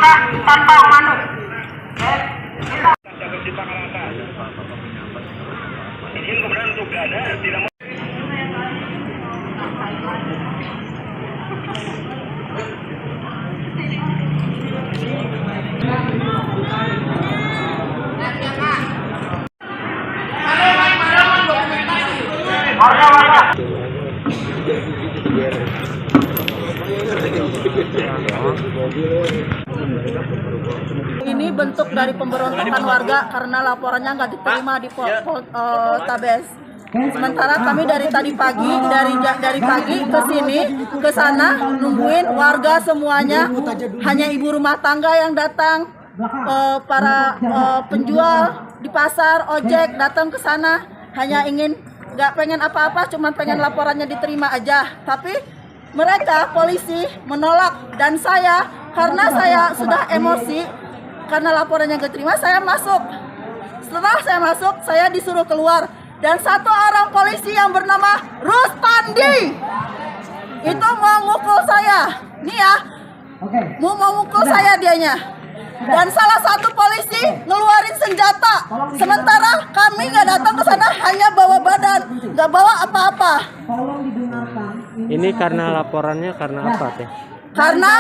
kita tanpa komando. Izin kemudian untuk berada tidak. Ini bentuk dari pemberontakan warga karena laporannya nggak diterima di Poltabes. Sementara kami dari tadi pagi, dari pagi ke sini, ke sana nungguin warga semuanya, hanya ibu rumah tangga yang datang, para penjual di pasar, ojek datang ke sana, hanya ingin nggak pengen apa-apa, cuma pengen laporannya diterima aja. Tapi mereka polisi menolak dan saya karena saya sudah emosi karena laporannya nggak terima, saya masuk. Setelah saya masuk, saya disuruh keluar. Dan satu orang polisi yang bernama Rustandi itu mau mukul saya, nih ya, mau mukul saya dianya. Dan salah satu polisi ngeluarin senjata, sementara kami nggak datang ke sana, hanya bawa badan, nggak bawa apa-apa. Ini karena laporannya karena apa teh? Karena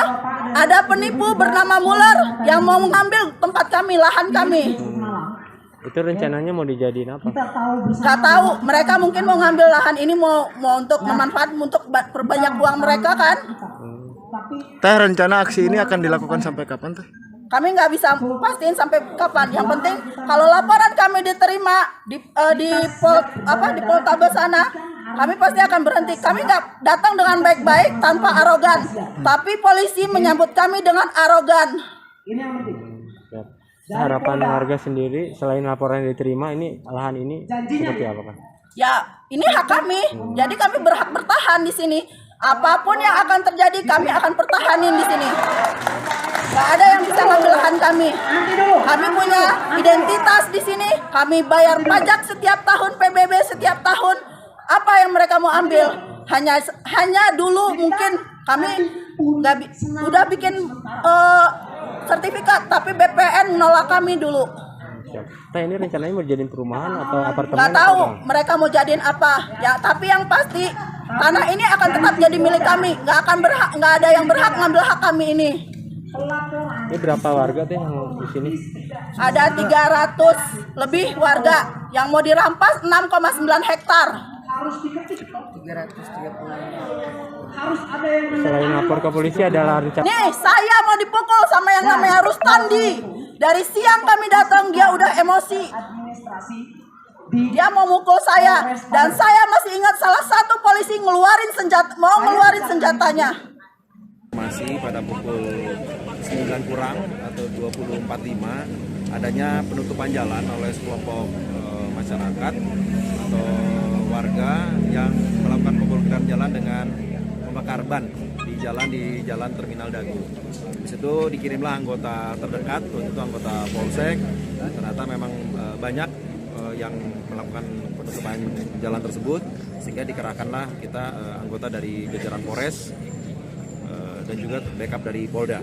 ada penipu bernama Muller yang mau mengambil tempat kami, lahan kami. Itu rencananya mau dijadiin apa? Gak tahu, mereka mungkin mau ngambil lahan ini mau untuk memanfaat untuk perbanyak uang mereka kan. Teh, rencana aksi ini akan dilakukan sampai kapan teh? Kami nggak bisa pastiin sampai kapan. Yang penting kalau laporan kami diterima di Poltabes sana, kami pasti akan berhenti. Kami nggak datang dengan baik-baik tanpa arogan, tapi polisi menyambut kami dengan arogan. Harapan warga sendiri selain laporan yang diterima, ini lahan ini seperti apa kan? Ya, ini hak kami. Jadi kami berhak bertahan di sini. Apapun yang akan terjadi, kami akan pertahanin di sini. Gak ada yang bisa ngambil lahan kami. Kami punya identitas di sini. Kami bayar pajak setiap tahun, PBB setiap tahun. Apa yang mereka mau ambil? Hanya dulu mungkin kami udah bikin sertifikat, tapi BPN menolak kami dulu. Nah, ini rencananya mau jadiin perumahan atau apartemen? Gak tahu mereka mau jadiin apa. Ya, tapi yang pasti tanah ini akan tetap jadi milik kami. Nggak ada yang berhak ngambil hak kami ini. Ini berapa warga teh yang di sini? Ada 300 lebih warga yang mau dirampas 6,9 hektar. Selain lapor ke polisi, adalah rencana. Nih, saya mau dipukul sama yang namanya Rustandi. Dari siang kami datang, dia udah emosi. Dia mau mukul saya, dan saya masih ingat salah satu polisi mau ngeluarin senjatanya. Masih pada pukul 9 kurang atau 20.45 adanya penutupan jalan oleh sekelompok masyarakat atau warga yang melakukan pemblokiran jalan dengan membakar ban di jalan Terminal Dago. Di situ dikirimlah anggota terdekat, itu anggota Polsek. Ternyata memang banyak yang melakukan penutupan jalan tersebut, sehingga dikerahkanlah kita anggota dari jajaran Polres dan juga backup dari Polda.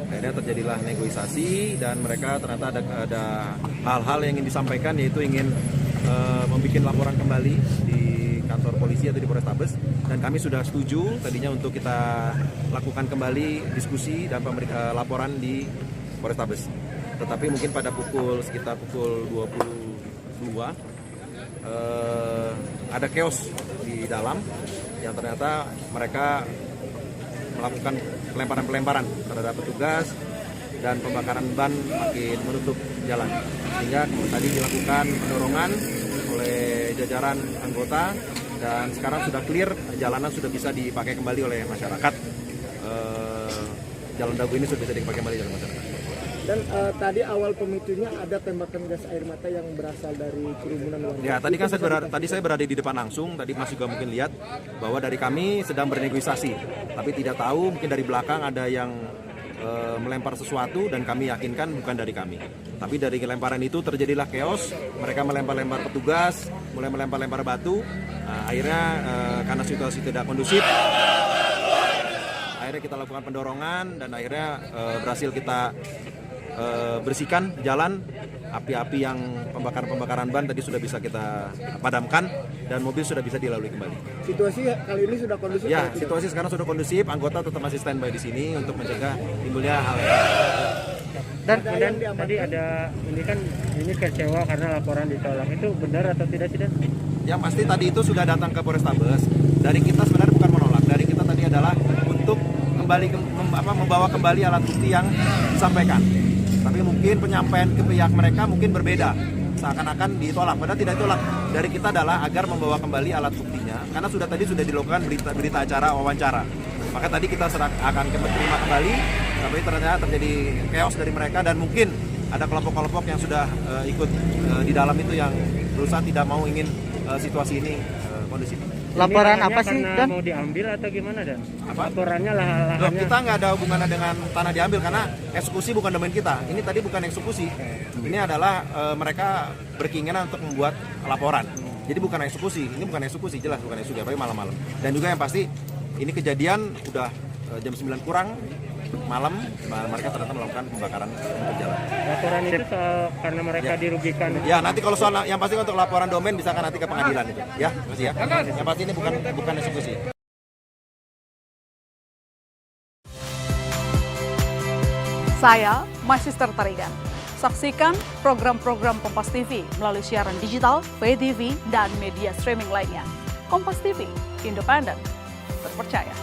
Akhirnya terjadilah negosiasi dan mereka ternyata ada hal-hal yang ingin disampaikan, yaitu ingin membuat laporan kembali di kantor polisi atau di Polrestabes, dan kami sudah setuju tadinya untuk kita lakukan kembali diskusi dan laporan di Polrestabes. Tetapi mungkin pada sekitar pukul 22 ada chaos di dalam yang ternyata mereka melakukan pelemparan terhadap petugas dan pembakaran ban makin menutup jalan, sehingga tadi dilakukan pendorongan oleh jajaran anggota dan sekarang sudah clear, jalanan sudah bisa dipakai kembali oleh masyarakat. Jalan Dago ini sudah bisa dipakai kembali oleh masyarakat. Dan tadi awal pemicunya ada tembakan gas air mata yang berasal dari kerumunan warga. Ya, tadi kan saya berada di depan langsung. Tadi Mas juga mungkin lihat bahwa dari kami sedang bernegosiasi, tapi tidak tahu mungkin dari belakang ada yang melempar sesuatu dan kami yakinkan bukan dari kami. Tapi dari lemparan itu terjadilah chaos. Mereka melempar-lempar petugas, mulai melempar-lempar batu. Akhirnya karena situasi tidak kondusif, akhirnya kita lakukan pendorongan dan akhirnya berhasil kita bersihkan jalan. Api-api yang pembakaran ban tadi sudah bisa kita padamkan dan mobil sudah bisa dilalui kembali. Situasi kali ini sudah kondusif? Ya, situasi sekarang sudah kondusif. Anggota tetap masih standby di sini untuk mencegah timbulnya hal. Dan tadi ada ini kecewa karena laporan ditolak. Itu benar atau tidak sih, Dan? Yang pasti tadi itu sudah datang ke Polrestabes. Dari kita sebenarnya bukan menolak. Dari kita tadi adalah untuk kembali membawa kembali alat bukti yang disampaikan. Tapi mungkin penyampaian ke pihak mereka mungkin berbeda, seakan-akan ditolak. Padahal tidak ditolak. Dari kita adalah agar membawa kembali alat buktinya, karena sudah dilakukan berita acara wawancara. Maka tadi kita akan terima kembali, tapi ternyata terjadi chaos dari mereka dan mungkin ada kelompok-kelompok yang sudah ikut di dalam itu yang berusaha tidak mau ingin situasi ini kondusif. Laporan apa sih, Dan? Mau diambil atau gimana, Dan? Apa? Laporannya Loh, kita nggak ada hubungannya dengan tanah diambil karena eksekusi bukan domain kita. Ini tadi bukan eksekusi. Ini adalah mereka berkeinginan untuk membuat laporan. Jadi bukan eksekusi. Ini bukan eksekusi, jelas bukan eksekusi. Apalagi malam-malam. Dan juga yang pasti ini kejadian udah jam 9 kurang malam, mereka ternyata melakukan pembakaran jalan. laporan itu soal karena mereka dirugikan. Ya, nanti kalau soal yang pasti untuk laporan domain bisa kan nanti ke pengadilan itu. Ya, masih ya. Yang pasti ini bukan eksekusi. Saya Magister Tarigan. Saksikan program-program Kompas TV melalui siaran digital, pay TV, dan media streaming lainnya. Kompas TV, independen, terpercaya.